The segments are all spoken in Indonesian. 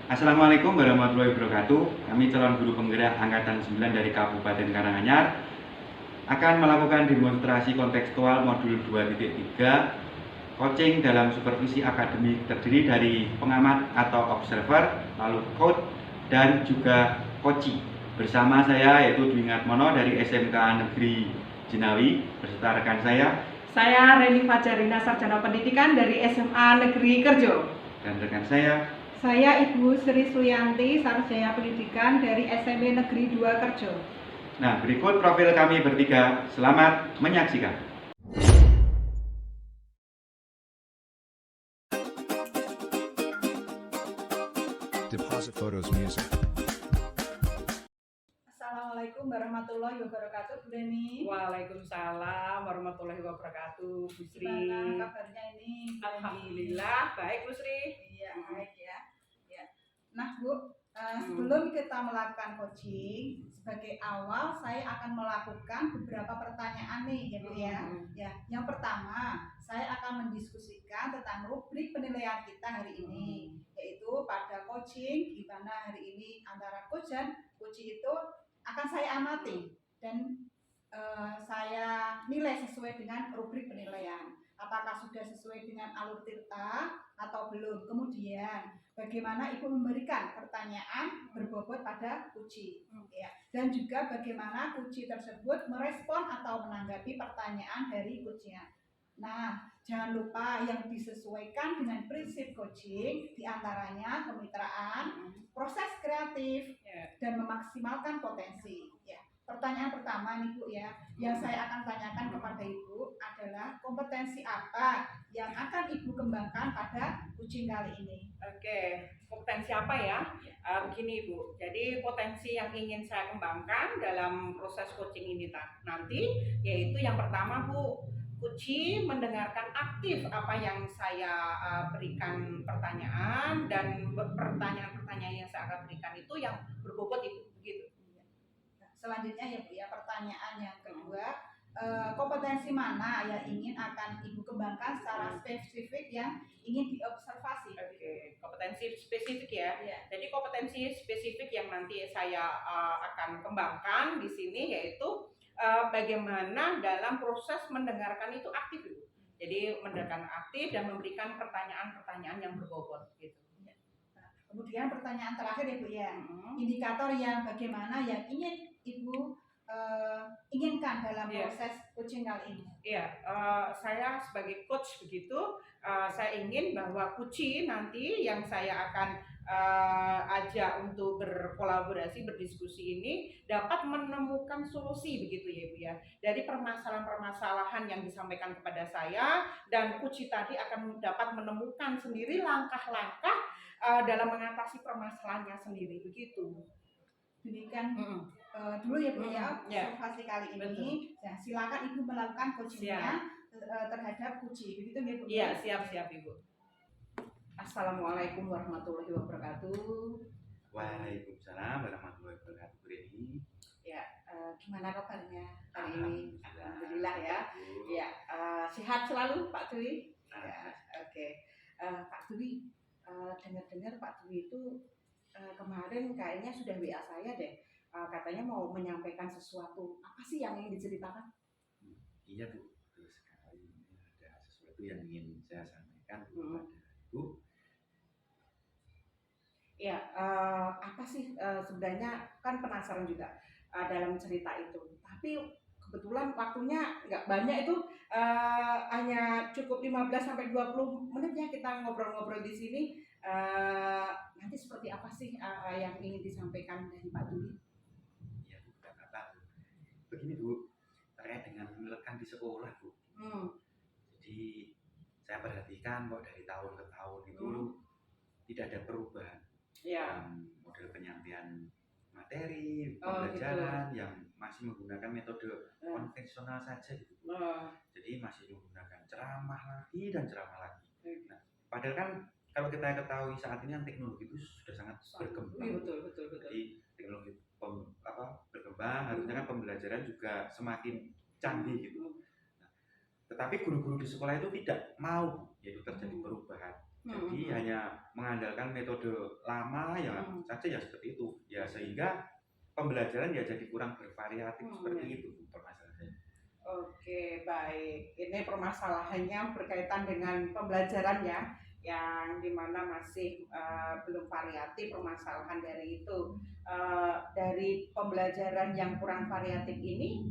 Assalamualaikum warahmatullahi wabarakatuh. Kami calon guru penggerak Angkatan 9 dari Kabupaten Karanganyar akan melakukan demonstrasi kontekstual modul 2.3 coaching dalam supervisi akademik terdiri dari pengamat atau observer, lalu coach, dan juga koci. Bersama saya yaitu Dwi Ngatmono dari SMK Negeri Jinawi beserta rekan saya Reni Fajarina Sarjana Pendidikan dari SMA Negeri Kerjo. Dan rekan saya Ibu Sri Suyanti, Sarjana Pendidikan dari SMP Negeri 2 Kerjo. Nah, berikut profil kami bertiga. Selamat menyaksikan. Deposit photos music. Assalamualaikum warahmatullahi wabarakatuh, Bu Reni. Waalaikumsalam warahmatullahi wabarakatuh, Bu Sri. Gimana kabarnya ini? Alhamdulillah, baik Bu Sri. Iya, baik ya. Nah, Bu, sebelum kita melakukan coaching, sebagai awal saya akan melakukan beberapa pertanyaan nih, ya Bu ya. Ya, yang pertama, saya akan mendiskusikan tentang rubrik penilaian kita hari ini, yaitu pada coaching, di mana hari ini antara coach dan coaching itu akan saya amati dan saya nilai sesuai dengan rubrik penilaian. Apakah sudah sesuai dengan alur tirta atau belum? Kemudian bagaimana Ibu memberikan pertanyaan berbobot pada kuci, ya. Dan juga bagaimana kuci tersebut merespon atau menanggapi pertanyaan dari kucinya. Nah, jangan lupa yang disesuaikan dengan prinsip coaching diantaranya kemitraan, proses kreatif, dan memaksimalkan potensi. Ya. Pertanyaan pertama nih Bu ya, yang saya akan tanyakan kepada Ibu adalah kompetensi apa yang akan Ibu kembangkan pada coaching kali ini? Oke, kompetensi apa ya? Begini Bu, jadi potensi yang ingin saya kembangkan dalam proses coaching ini nanti, yaitu yang pertama Bu, Kuci mendengarkan aktif apa yang saya berikan pertanyaan, dan pertanyaan-pertanyaan yang saya akan berikan itu yang berbobot itu begitu. Selanjutnya ya Bu ya, pertanyaan yang kedua, kompetensi mana yang ingin akan Ibu kembangkan secara spesifik yang ingin diobservasi? Oke, kompetensi spesifik ya. Jadi kompetensi spesifik yang nanti saya akan kembangkan di sini yaitu bagaimana dalam proses mendengarkan itu aktif itu. Jadi mendengarkan aktif dan memberikan pertanyaan-pertanyaan yang berbobot gitu. Kemudian pertanyaan terakhir ya Bu ya, indikator yang bagaimana yang ingin Ibu inginkan dalam proses coaching kali ini? Iya, saya sebagai coach begitu, saya ingin bahwa coach nanti yang saya akan ajak untuk berkolaborasi, berdiskusi ini dapat menemukan solusi begitu ya Bu ya, dari permasalahan-permasalahan yang disampaikan kepada saya, dan coach tadi akan dapat menemukan sendiri langkah-langkah dalam mengatasi permasalahannya sendiri begitu. Demikian dulu ya Bu ya, observasi kali ini. Ya, silakan Ibu melakukan coachingnya terhadap coaching, begitu ya Bu? Iya, siap Ibu. Assalamualaikum warahmatullahi wabarakatuh. Waalaikumsalam warahmatullahi wabarakatuh, Bu Reni. Ya, gimana kabarnya hari ini? Alhamdulillah ya. Ya, sehat selalu Pak Dwi. Ya, oke. Pak Dwi, dengar-dengar Pak Dwi itu kemarin kayaknya sudah WA saya deh. Katanya mau menyampaikan sesuatu. Apa sih yang ingin diceritakan? Iya Bu, betul sekali. Ada sesuatu yang ingin saya sampaikan kepada Bu. Ya, apa sih sebenarnya kan penasaran juga dalam cerita itu. Tapi kebetulan waktunya nggak banyak itu, hanya cukup 15-20 menit ya kita ngobrol-ngobrol di sini. Nanti seperti apa sih yang ingin disampaikan dari Pak Dwi? Ya Bu, nggak apa-apa. Begini Bu, terkait dengan melekan di sekolah Bu. Jadi saya perhatikan kok dari tahun ke tahun itu tidak ada perubahan. Model penyampaian materi, pembelajaran yang masih menggunakan metode konvensional saja gitu. Jadi masih menggunakan ceramah lagi dan ceramah lagi. Nah, padahal kan kalau kita ketahui saat ini kan teknologi itu sudah sangat berkembang. Betul. Jadi teknologi berkembang, harusnya kan pembelajaran juga semakin canggih gitu. Nah, tetapi guru-guru di sekolah itu tidak mau yaitu terjadi perubahan. Jadi hanya mengandalkan metode lama ya saja ya seperti itu. Ya sehingga pembelajaran ya jadi kurang bervariatif seperti itu permasalahannya. Oke, baik. Ini permasalahannya berkaitan dengan pembelajaran ya, yang dimana masih belum variatif permasalahan dari itu. Dari pembelajaran yang kurang variatif ini,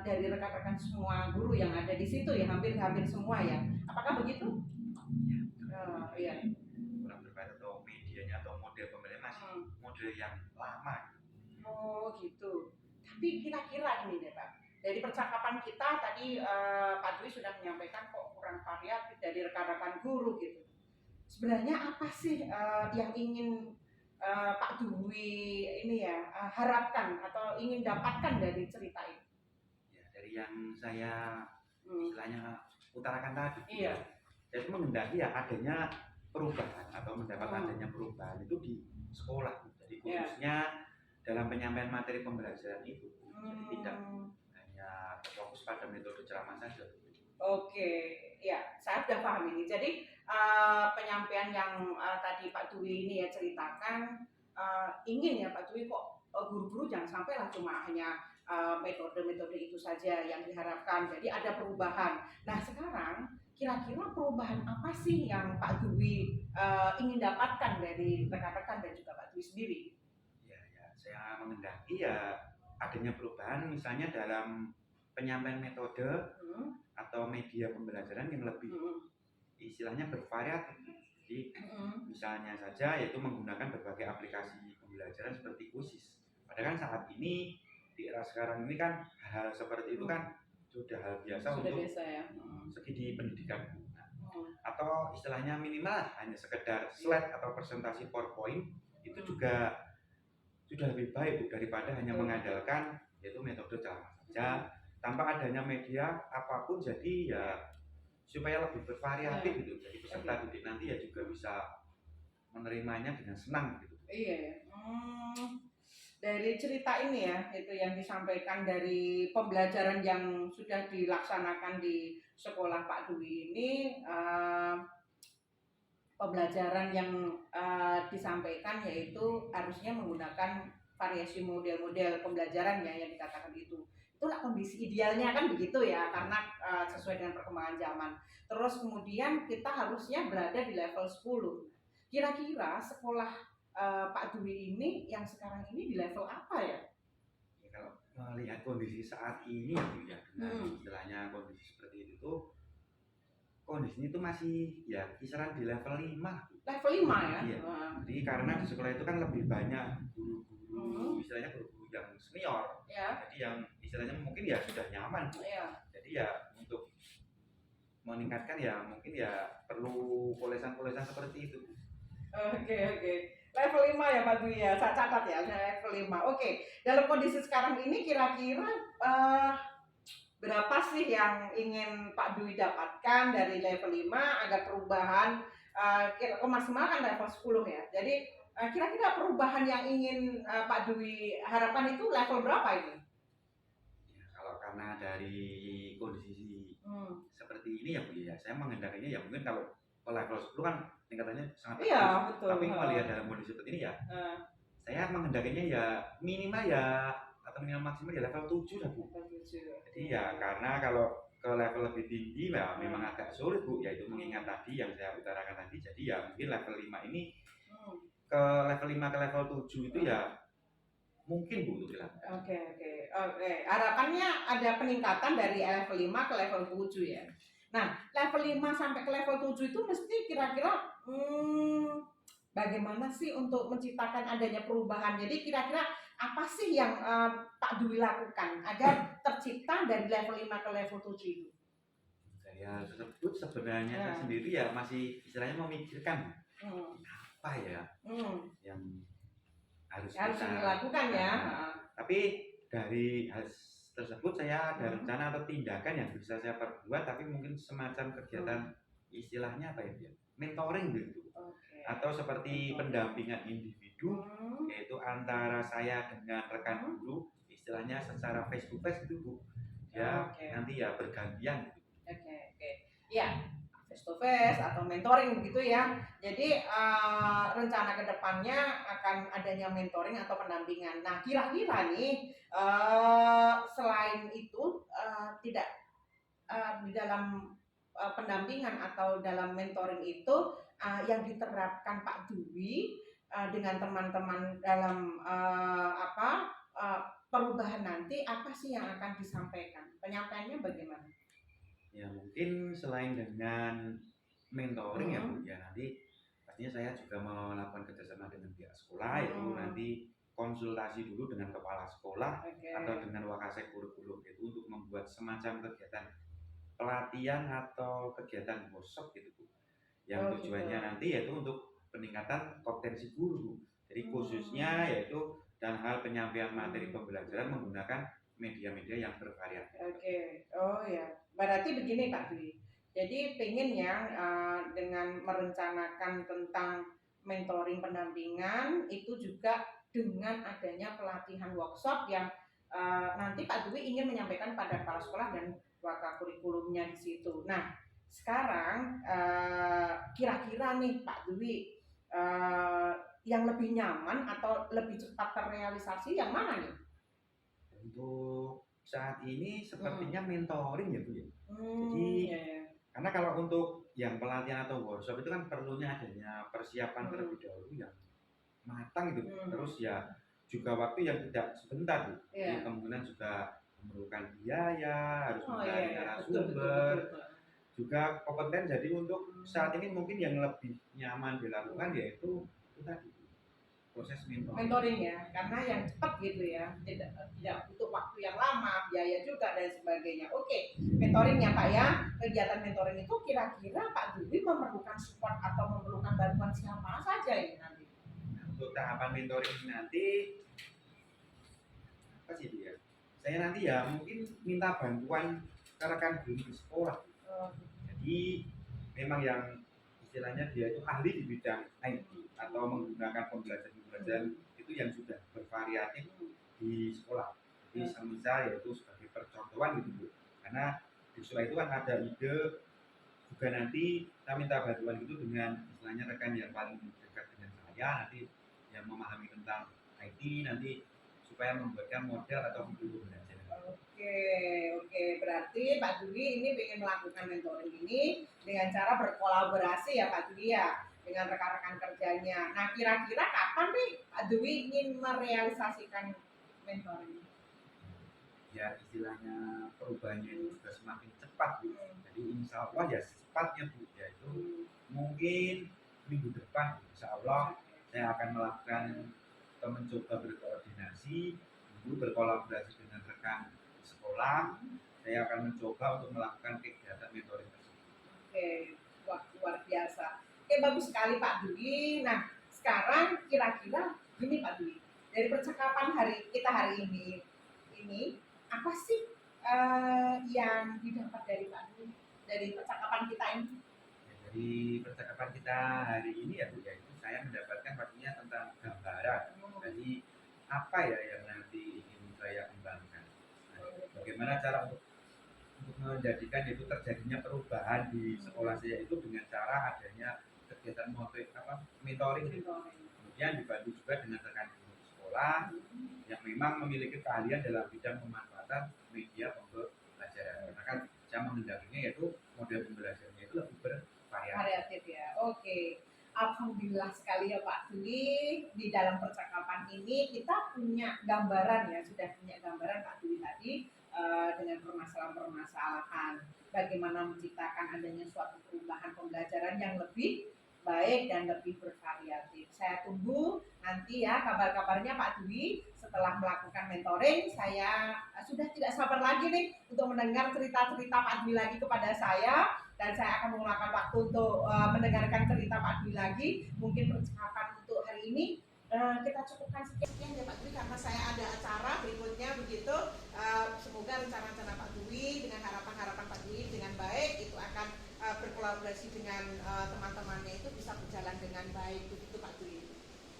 dari rekan-rekan semua guru yang ada di situ ya, hampir semua ya. Apakah begitu? Iya. Kurang bervariatif atau medianya atau model pembelajaran masih model yang lama. Oh gitu. Tapi kira-kira ini deh Pak, dari percakapan kita tadi Pak Dwi sudah menyampaikan kok kurang variatif dari rekan-rekan guru gitu. Sebenarnya apa sih yang ingin Pak Dwi ini ya harapkan atau ingin dapatkan dari cerita ini? Ya, dari yang saya istilahnya utarakan tadi. Iya. Jadi menghendaki ya adanya perubahan atau mendapat adanya perubahan itu di sekolah. Jadi khususnya dalam penyampaian materi pembelajaran itu. Jadi tidak hanya fokus pada metode ceramah saja. Oke, ya saya sudah paham ini. Jadi penyampaian yang tadi Pak Dwi ini ya ceritakan, ingin ya Pak Dwi kok guru-guru jangan sampai lah cuma hanya metode-metode itu saja yang diharapkan. Jadi ada perubahan. Nah sekarang kira-kira perubahan apa sih yang Pak Dwi ingin dapatkan dari rekan-rekan dan juga Pak Dwi sendiri? Ya, saya menghendaki ya adanya perubahan misalnya dalam penyampaian metode atau media pembelajaran yang lebih istilahnya bervariatif. Jadi misalnya saja yaitu menggunakan berbagai aplikasi pembelajaran seperti Quizizz. Padahal kan saat ini di era sekarang ini kan hal seperti itu kan sudah hal biasa Sudah untuk biasa ya. segi di pendidikan. Atau istilahnya minimal hanya sekedar slide atau presentasi PowerPoint itu juga sudah lebih baik daripada hanya mengandalkan yaitu metode ceramah saja tanpa adanya media apapun. Jadi ya supaya lebih bervariatif gitu. Jadi peserta didik nanti ya juga bisa menerimanya dengan senang gitu. Iya ya. Dari cerita ini ya, itu yang disampaikan dari pembelajaran yang sudah dilaksanakan di sekolah Pak Dwi ini, pembelajaran yang disampaikan yaitu harusnya menggunakan variasi model-model pembelajaran ya yang dikatakan itu. Itulah kondisi idealnya kan begitu ya, karena sesuai dengan perkembangan zaman. Terus kemudian kita harusnya berada di level 10. Kira-kira sekolah Pak Dwi ini yang sekarang ini di level apa ya? Ya kalau melihat kondisi saat ini ya dengan istilahnya kondisi seperti itu kondisinya itu masih ya kisaran di level 5. Level 5 ya? Iya. Jadi karena di sekolah itu kan lebih banyak guru-guru istilahnya guru-guru yang senior. Ya. Jadi yang istilahnya mungkin ya sudah nyaman. Ya. Jadi ya untuk meningkatkan ya mungkin ya perlu polesan-polesan seperti itu. Oke. Level 5 ya Pak Dwi ya, saya catat ya, level 5. Oke, dalam kondisi sekarang ini kira-kira berapa sih yang ingin Pak Dwi dapatkan dari level 5 agar perubahan memaksimalkan level 10 ya. Jadi kira-kira perubahan yang ingin Pak Dwi harapkan itu level berapa ini? Ya, kalau karena dari kondisi seperti ini ya Bu ya, saya menghendakinya ya mungkin kalau level 10 kan tingkatannya sangat iya, betul. Tapi melihat dalam kondisi seperti ini ya, saya menghendakinya ya minimal ya atau minimal maksimal ya level 7 lah Bu. Jadi ya karena kalau ke level lebih tinggi ya memang agak sulit Bu, yaitu mengingat tadi yang saya utarakan tadi. Jadi ya mungkin level 5 ini ke level 5 ke level 7 itu ya mungkin Bu untuk dilakukan. Oke. Harapannya ada peningkatan dari level 5 ke level 7 ya. Nah, level 5 sampai ke level 7 itu mesti kira-kira bagaimana sih untuk menciptakan adanya perubahan? Jadi kira-kira apa sih yang Pak Dwi lakukan agar tercipta dari level 5 ke level 7 itu? Dari hal tersebut sebenarnya saya sendiri ya masih istilahnya memikirkan apa ya yang harus dilakukan ya. Tapi dari hal tersebut saya ada rencana atau tindakan yang bisa saya perbuat, tapi mungkin semacam kegiatan istilahnya apa ya, mentoring gitu. Atau seperti pendampingan individu, yaitu antara saya dengan rekan guru, istilahnya secara face to face itu Bu. Ya nanti ya bergantian gitu. Oke. Ya, face to face atau mentoring begitu ya. Jadi rencana kedepannya akan adanya mentoring atau pendampingan. Nah, kira-kira nih selain itu tidak di dalam pendampingan atau dalam mentoring itu yang diterapkan Pak Dwi dengan teman-teman dalam perubahan nanti apa sih yang akan disampaikan? Penyampaiannya bagaimana? Ya mungkin selain dengan mentoring ya Bu, ya nanti pastinya saya juga melakukan kerjasama dengan pihak sekolah, itu nanti konsultasi dulu dengan kepala sekolah atau dengan wakasek kurikulum itu untuk membuat semacam kegiatan pelatihan atau kegiatan workshop gitu Bu, yang tujuannya nanti yaitu untuk peningkatan kompetensi guru Bu. Jadi khususnya yaitu dalam hal penyampaian materi pembelajaran menggunakan media-media yang bervariasi. Oh ya, berarti begini Pak Dwi. Jadi pengen ya dengan merencanakan tentang mentoring pendampingan itu juga dengan adanya pelatihan workshop yang nanti Pak Dwi ingin menyampaikan pada kepala sekolah dan waka kurikulumnya di situ. Nah, sekarang kira-kira nih Pak Dwi yang lebih nyaman atau lebih cepat terrealisasi yang mana nih? Untuk saat ini sepertinya mentoring ya Bu ya. Jadi karena kalau untuk yang pelatihan atau workshop itu kan perlunya adanya persiapan terlebih dahulu yang matang gitu. Terus ya juga waktu yang tidak sebentar Bu. Jadi kemungkinan juga memerlukan biaya, harus mencari narasumber, juga kompeten. Jadi untuk saat ini mungkin yang lebih nyaman dilakukan yaitu itu tadi proses mentoring ya, karena yang cepat gitu ya, tidak butuh waktu yang lama, biaya juga dan sebagainya. Oke, mentoring ya Pak ya, kegiatan mentoring itu kira-kira Pak Dwi memerlukan support atau memerlukan bantuan siapa saja ini nanti? Untuk tahapan mentoring ini nanti apa sih dia? Saya nanti ya mungkin minta bantuan rekan guru di sekolah. Jadi memang yang istilahnya dia itu ahli di bidang IT atau menggunakan pembelajaran itu yang sudah bervariatif di sekolah. Jadi semisal yaitu sebagai percontohan gitu Bu. Karena di sekolah itu kan ada ide juga nanti kita minta bantuan itu dengan istilahnya rekan yang paling dekat dengan saya nanti yang memahami tentang IT nanti supaya membuatkan model atau video belajar. Oke, berarti Pak Dwi ini ingin melakukan mentoring ini dengan cara berkolaborasi ya Pak Dwi ya, dengan rekan-rekan kerjanya. Nah, kira-kira kapan nih Pak Dwi ingin merealisasikan mentoring? Ya istilahnya perubahannya itu sudah semakin cepat Bu. Jadi insya Allah ya secepatnya Bu, yaitu mungkin minggu depan insya Allah saya akan melakukan atau mencoba berkoordinasi dulu berkolaborasi dengan rekan sekolah. Saya akan mencoba untuk melakukan kegiatan mentoring tersebut. Oke, wah luar biasa. Bagus sekali Pak Dwi. Nah, sekarang kira-kira gini Pak Dwi, dari percakapan kita hari ini apa sih yang didapat dari Pak Dwi dari percakapan kita ini? Ya, dari percakapan kita hari ini ya Bu, yaitu saya mendapatkan pastinya tentang gambaran. Jadi apa ya yang nanti ingin saya kembangkan? Nah, bagaimana cara untuk menjadikan itu terjadinya perubahan di sekolah saya itu dengan cara adanya kegiatan mentoring. Kemudian dibantu juga dengan rekan guru sekolah yang memang memiliki keahlian dalam bidang pemanfaatan media pembelajaran. Karena kan saya menghendakinya yaitu model pembelajarannya itu lebih bervariatif ya. Oke. Alhamdulillah sekali ya Pak Dwi, di dalam percakapan ini kita punya gambaran ya, sudah punya gambaran Pak Dwi tadi dengan permasalahan-permasalahan bagaimana menciptakan adanya suatu perubahan pembelajaran yang lebih baik dan lebih bervariatif. Saya tunggu nanti ya kabar-kabarnya Pak Dwi setelah melakukan mentoring. Saya sudah tidak sabar lagi nih untuk mendengar cerita-cerita Pak Dwi lagi kepada saya, dan saya akan menggunakan waktu untuk mendengarkan cerita Pak Dwi lagi. Mungkin percakapan untuk hari ini kita cukupkan sekian ya Pak Dwi, karena saya ada acara berikutnya begitu. Semoga rencana-rencana Pak Dwi dengan harapan-harapan Pak Dwi dengan baik itu akan berkolaborasi dengan teman-temannya itu bisa berjalan dengan baik begitu Pak Dwi.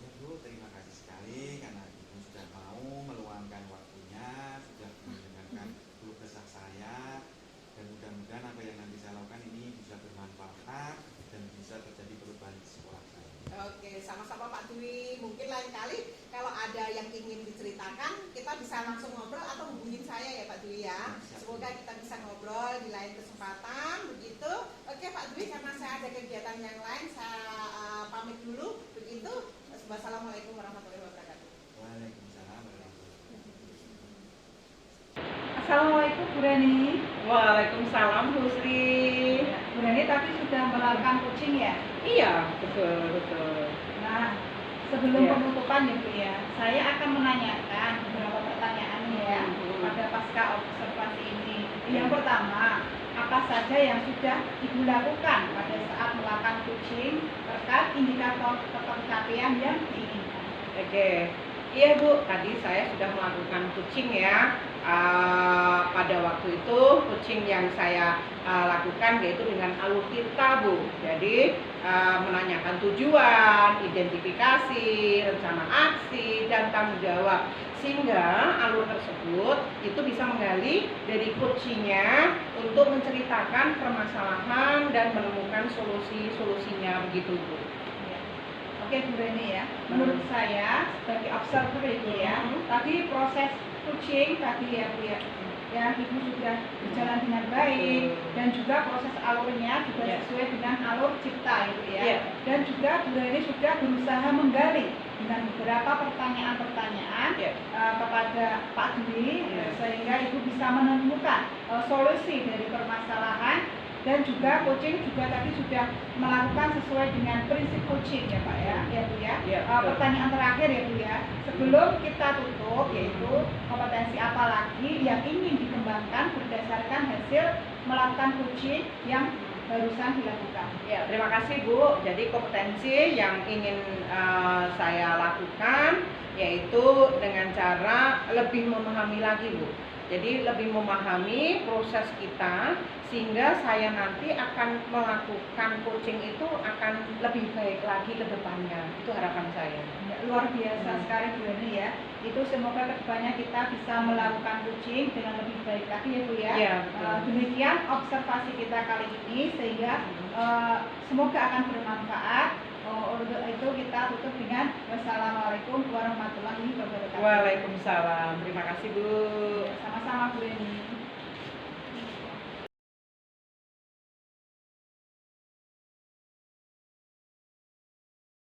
Ya Bu, terima kasih sekali karena Ibu sudah mau meluangkan waktunya, sudah mendengarkan keluh kesah saya, dan mudah-mudahan apa yang nanti saya lakukan ini bisa bermanfaat yang ingin diceritakan, kita bisa langsung ngobrol atau hubungin saya ya Pak Dwi ya. Semoga kita bisa ngobrol di lain kesempatan begitu. Oke Pak Dwi, karena saya ada kegiatan yang lain, saya pamit dulu begitu. Wassalamualaikum warahmatullahi wabarakatuh. Waalaikumsalam warahmatullahi Assalamualaikum Bu Reni. Waalaikumsalam Bu Sri. Bu Reni tadi sudah melakukan coaching ya? Iya, betul betul. Nah, sebelum Ya. penutupan ya Bu ya, saya akan menanyakan beberapa pertanyaan ya pada pasca observasi ini. Yang pertama, apa saja yang sudah Ibu lakukan pada saat melakukan coaching terkait indikator ketercapaian yang diinginkan? Oke, iya Bu, tadi saya sudah melakukan coaching ya. Pada waktu itu coaching yang saya lakukan yaitu dengan alur tirta Bu. Jadi menanyakan tujuan, identifikasi, rencana aksi, dan tanggung jawab. Sehingga alur tersebut itu bisa menggali dari coachingnya untuk menceritakan permasalahan dan menemukan solusinya begitu Bu. Ya. Oke Bu Reni ya, menurut saya sebagai observer itu ya, tadi proses coaching tadi ya Bu ya, Ibu sudah berjalan dengan baik dan juga proses alurnya juga Ya. sesuai dengan alur cipta itu ya. Ya. Dan juga Bu Reni sudah berusaha menggali dengan beberapa pertanyaan-pertanyaan Ya. kepada Pak Dwi Ya. sehingga Ibu bisa menemukan solusi dari permasalahan. Dan juga coaching juga tadi sudah melakukan sesuai dengan prinsip coaching ya Pak ya, ya Bu ya. Ya, betul. Pertanyaan terakhir ya Bu ya, sebelum kita tutup yaitu kompetensi apa lagi yang ingin dikembangkan berdasarkan hasil melakukan coaching yang barusan dilakukan. Ya, terima kasih Bu. Jadi kompetensi yang ingin saya lakukan yaitu dengan cara lebih memahami lagi Bu. Jadi lebih memahami proses kita sehingga saya nanti akan melakukan coaching itu akan lebih baik lagi ke depannya. Itu harapan saya. Ya, luar biasa sekali Bu Reni ya. Itu semoga kedepannya kita bisa melakukan coaching dengan lebih baik lagi ya Bu ya. Ya, betul. Demikian observasi kita kali ini sehingga semoga akan bermanfaat. Untuk itu kita tutup dengan wassalamualaikum warahmatullahi wabarakatuh. Waalaikumsalam. Terima kasih Bu. Sama-sama Bu Reni.